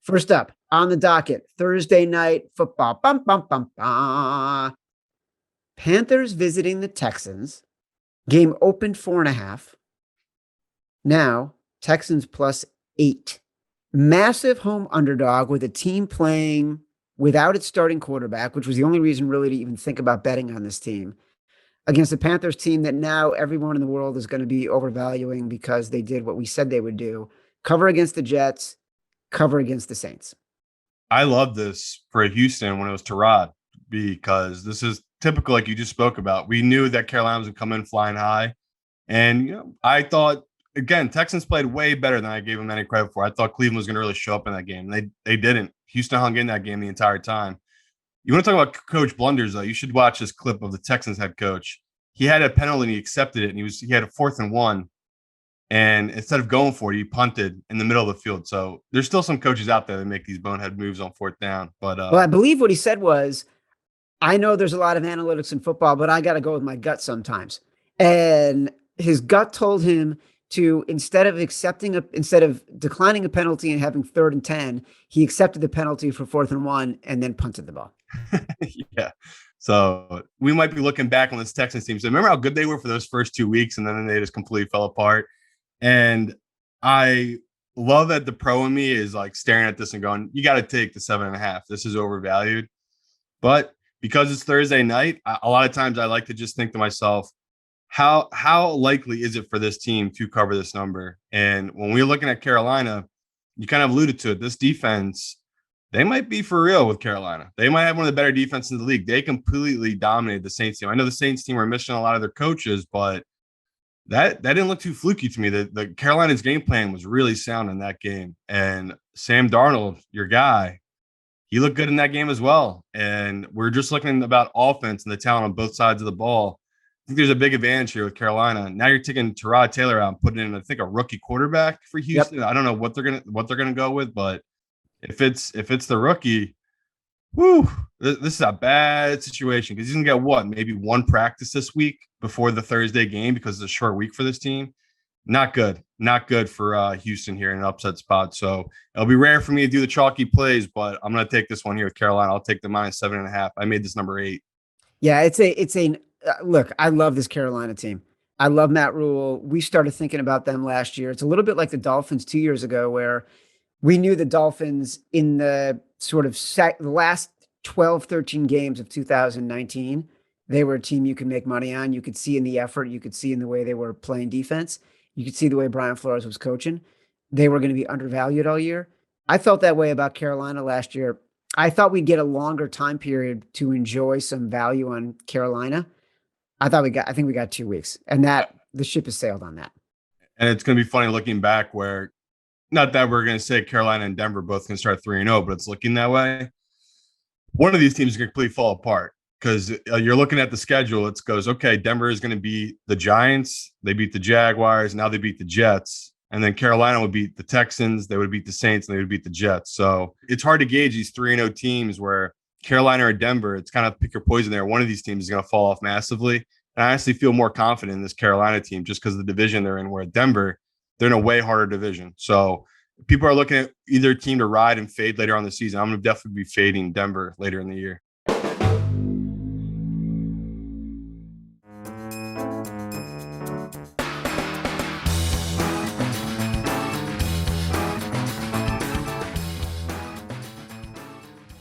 First up on the docket, Thursday night football. Bum, bum, bum, bum. Panthers visiting the Texans. Game opened 4.5. Now, Texans +8. Massive home underdog with a team playing without its starting quarterback, which was the only reason really to even think about betting on this team, against the Panthers team that now everyone in the world is going to be overvaluing because they did what we said they would do. Cover against the Jets, cover against the Saints. I love this for Houston when it was Tyrod, because this is typical, like you just spoke about. We knew that Carolina was going to come in flying high. And, I thought, again, Texans played way better than I gave them any credit for. I thought Cleveland was going to really show up in that game. They didn't. Houston hung in that game the entire time. You want to talk about coach blunders, though? You should watch this clip of the Texans head coach. He had a penalty and he accepted it, and he had a 4th and 1. And instead of going for it, he punted in the middle of the field. So there's still some coaches out there that make these bonehead moves on 4th down. But well, I believe what he said was, I know there's a lot of analytics in football, but I got to go with my gut sometimes. And his gut told him to, instead of declining a penalty and having 3rd and 10, he accepted the penalty for 4th and 1 and then punted the ball. Yeah. So we might be looking back on this Texans team. So remember how good they were for those first 2 weeks, and then they just completely fell apart. And I love that the pro in me is like staring at this and going, you got to take the 7.5. This is overvalued. But because it's Thursday night, a lot of times I like to just think to myself, how likely is it for this team to cover this number? And when we're looking at Carolina, you kind of alluded to it. This defense, they might be for real with Carolina. They might have one of the better defenses in the league. They completely dominated the Saints team. I know the Saints team were missing a lot of their coaches, but that didn't look too fluky to me. The Carolina's game plan was really sound in that game. And Sam Darnold, your guy, he looked good in that game as well. And we're just looking about offense and the talent on both sides of the ball. I think there's a big advantage here with Carolina. Now you're taking Tyrod Taylor out and putting in, I think, a rookie quarterback for Houston. Yep. I don't know what they're gonna go with, but if it's the rookie, this is a bad situation, because he's gonna get maybe one practice this week before the Thursday game, because it's a short week for this team. Not good for Houston here in an upset spot. So it'll be rare for me to do the chalky plays, but I'm going to take this one here with Carolina. I'll take the -7.5. I made this number 8. Yeah, it's a look. I love this Carolina team. I love Matt Rule. We started thinking about them last year. It's a little bit like the Dolphins 2 years ago, where we knew the Dolphins in the sort of the last 12, 13 games of 2019, they were a team you could make money on. You could see in the effort. You could see in the way they were playing defense. You could see the way Brian Flores was coaching. They were going to be undervalued all year. I felt that way about Carolina last year. I thought we'd get a longer time period to enjoy some value on Carolina. I think we got 2 weeks, and that the ship has sailed on that. And it's going to be funny looking back, where, not that we're going to say Carolina and Denver both can start 3-0, but it's looking that way. One of these teams is going to completely fall apart, because you're looking at the schedule. It goes, okay, Denver is going to beat the Giants. They beat the Jaguars. Now they beat the Jets. And then Carolina would beat the Texans. They would beat the Saints, and they would beat the Jets. So it's hard to gauge these 3-0 teams, where Carolina or Denver, it's kind of pick your poison there. One of these teams is going to fall off massively. And I honestly feel more confident in this Carolina team just because of the division they're in, where Denver, they're in a way harder division. So people are looking at either team to ride and fade later on the season. I'm going to definitely be fading Denver later in the year.